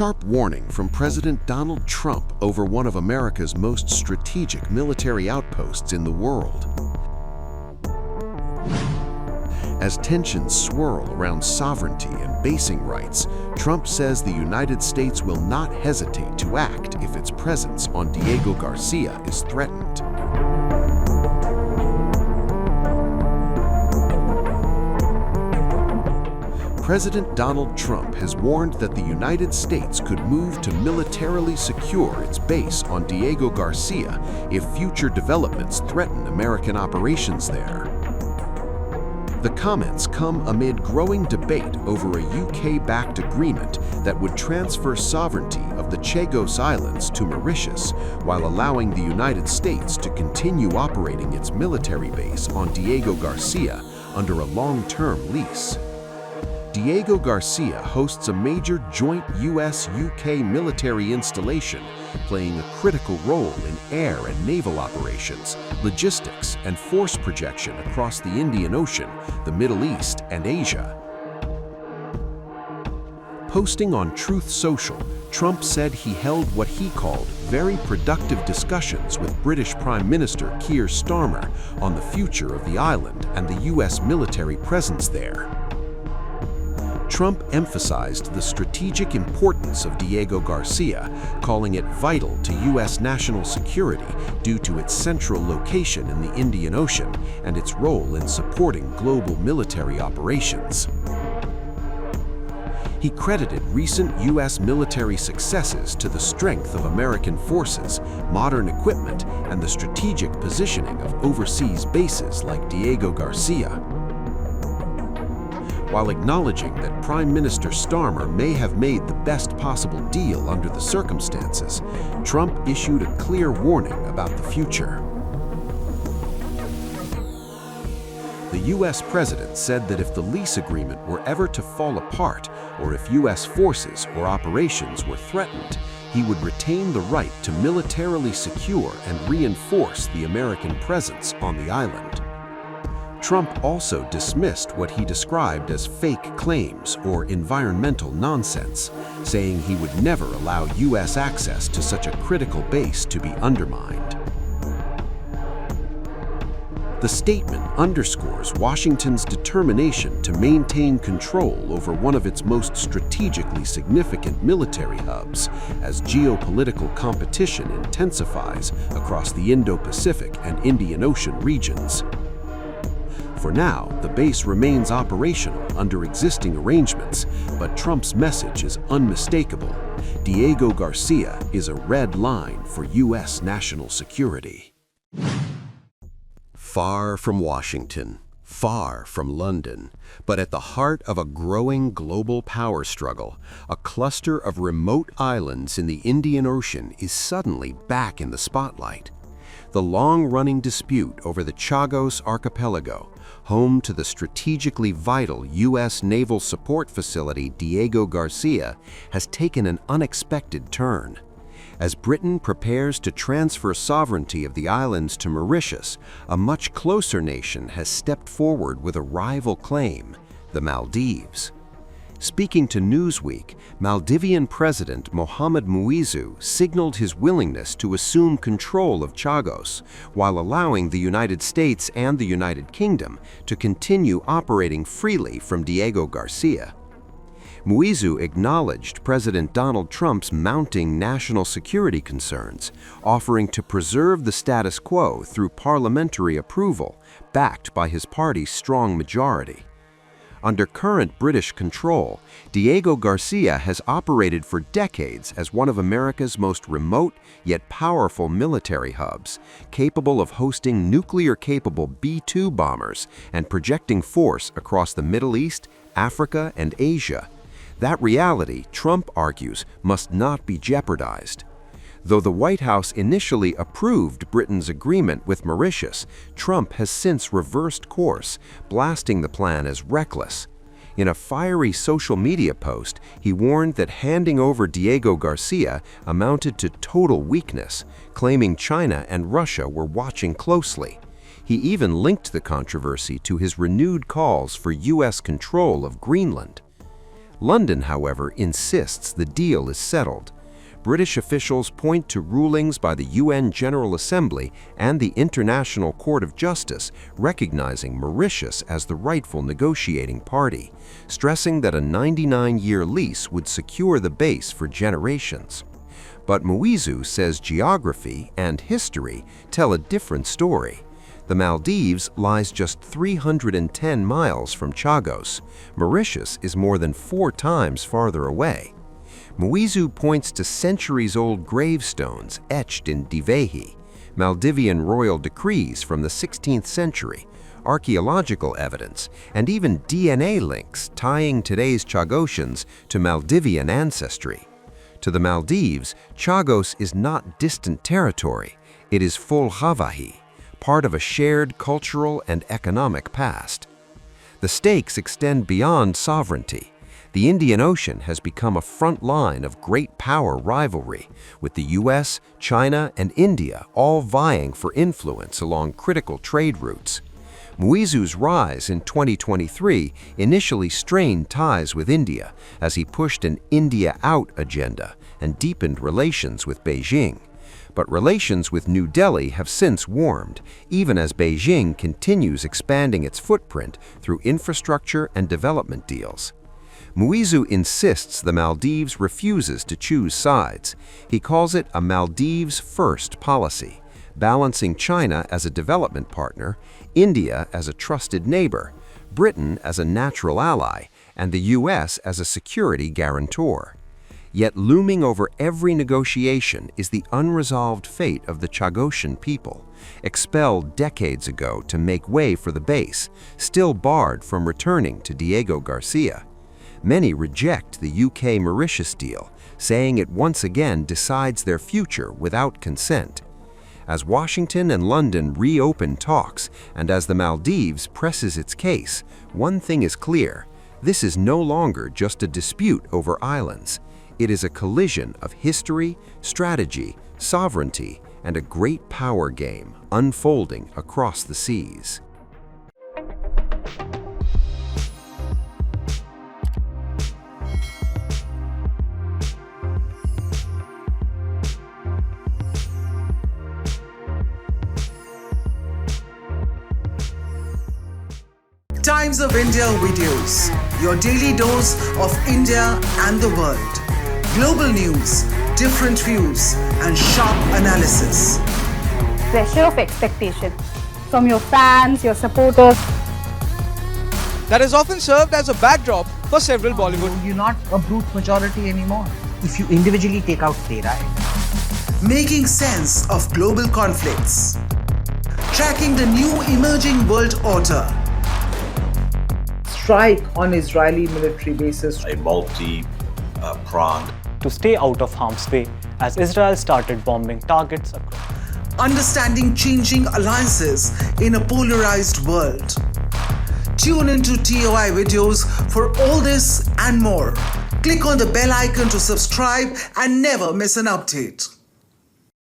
sharp warning from President Donald Trump over one of America's most strategic military outposts in the world. As tensions swirl around sovereignty and basing rights, Trump says the United States will not hesitate to act if its presence on Diego Garcia is threatened. President Donald Trump has warned that the United States could move to militarily secure its base on Diego Garcia if future developments threaten American operations there. The comments come amid growing debate over a UK-backed agreement that would transfer sovereignty of the Chagos Islands to Mauritius while allowing the United States to continue operating its military base on Diego Garcia under a long-term lease. Diego Garcia hosts a major joint U.S.-U.K. military installation, playing a critical role in air and naval operations, logistics, and force projection across the Indian Ocean, the Middle East, and Asia. Posting on Truth Social, Trump said he held what he called very productive discussions with British Prime Minister Keir Starmer on the future of the island and the U.S. military presence there. Trump emphasized the strategic importance of Diego Garcia, calling it vital to U.S. national security due to its central location in the Indian Ocean and its role in supporting global military operations. He credited recent U.S. military successes to the strength of American forces, modern equipment, and the strategic positioning of overseas bases like Diego Garcia. While acknowledging that Prime Minister Starmer may have made the best possible deal under the circumstances, Trump issued a clear warning about the future. The U.S. president said that if the lease agreement were ever to fall apart, or if U.S. forces or operations were threatened, he would retain the right to militarily secure and reinforce the American presence on the island. Trump also dismissed what he described as fake claims or environmental nonsense, saying he would never allow U.S. access to such a critical base to be undermined. The statement underscores Washington's determination to maintain control over one of its most strategically significant military hubs as geopolitical competition intensifies across the Indo-Pacific and Indian Ocean regions. For now, the base remains operational under existing arrangements, but Trump's message is unmistakable. Diego Garcia is a red line for U.S. national security. Far from Washington, far from London, but at the heart of a growing global power struggle, a cluster of remote islands in the Indian Ocean is suddenly back in the spotlight. The long-running dispute over the Chagos Archipelago, home to the strategically vital U.S. naval support facility Diego Garcia, has taken an unexpected turn. As Britain prepares to transfer sovereignty of the islands to Mauritius, a much closer nation has stepped forward with a rival claim, the Maldives. Speaking to Newsweek, Maldivian President Mohamed Muizzu signaled his willingness to assume control of Chagos, while allowing the United States and the United Kingdom to continue operating freely from Diego Garcia. Muizzu acknowledged President Donald Trump's mounting national security concerns, offering to preserve the status quo through parliamentary approval, backed by his party's strong majority. Under current British control, Diego Garcia has operated for decades as one of America's most remote yet powerful military hubs, capable of hosting nuclear-capable B-2 bombers and projecting force across the Middle East, Africa, and Asia. That reality, Trump argues, must not be jeopardized. Though the White House initially approved Britain's agreement with Mauritius, Trump has since reversed course, blasting the plan as reckless. In a fiery social media post, he warned that handing over Diego Garcia amounted to total weakness, claiming China and Russia were watching closely. He even linked the controversy to his renewed calls for U.S. control of Greenland. London, however, insists the deal is settled. British officials point to rulings by the UN General Assembly and the International Court of Justice recognizing Mauritius as the rightful negotiating party, stressing that a 99-year lease would secure the base for generations. But Muizu says geography and history tell a different story. The Maldives lies just 310 miles from Chagos. Mauritius is more than 4 times farther away. Muizu points to centuries-old gravestones etched in Divehi, Maldivian royal decrees from the 16th century, archaeological evidence, and even DNA links tying today's Chagosians to Maldivian ancestry. To the Maldives, Chagos is not distant territory, it is full Havahi, part of a shared cultural and economic past. The stakes extend beyond sovereignty. The Indian Ocean has become a front line of great power rivalry, with the U.S., China, and India all vying for influence along critical trade routes. Muizu's rise in 2023 initially strained ties with India as he pushed an India out agenda and deepened relations with Beijing. But relations with New Delhi have since warmed, even as Beijing continues expanding its footprint through infrastructure and development deals. Muizu insists the Maldives refuses to choose sides. He calls it a Maldives first policy, balancing China as a development partner, India as a trusted neighbor, Britain as a natural ally, and the U.S. as a security guarantor. Yet looming over every negotiation is the unresolved fate of the Chagosian people, expelled decades ago to make way for the base, still barred from returning to Diego Garcia. Many reject the U.K.-Mauritius deal, saying it once again decides their future without consent. As Washington and London reopen talks, and as the Maldives presses its case, one thing is clear: this is no longer just a dispute over islands. It is a collision of history, strategy, sovereignty, and a great power game unfolding across the seas. Times of India videos, your daily dose of India and the world. Global news, different views, and sharp analysis. Pressure of expectation from your fans, your supporters. That is often served as a backdrop for several Bollywood. You're not a brute majority anymore. If you individually take out Tera. Making sense of global conflicts. Tracking the new emerging world order. Strike on Israeli military bases. A multi-pronged. To stay out of harm's way as Israel started bombing targets across. Understanding changing alliances in a polarized world. Tune into TOI videos for all this and more. Click on the bell icon to subscribe and never miss an update.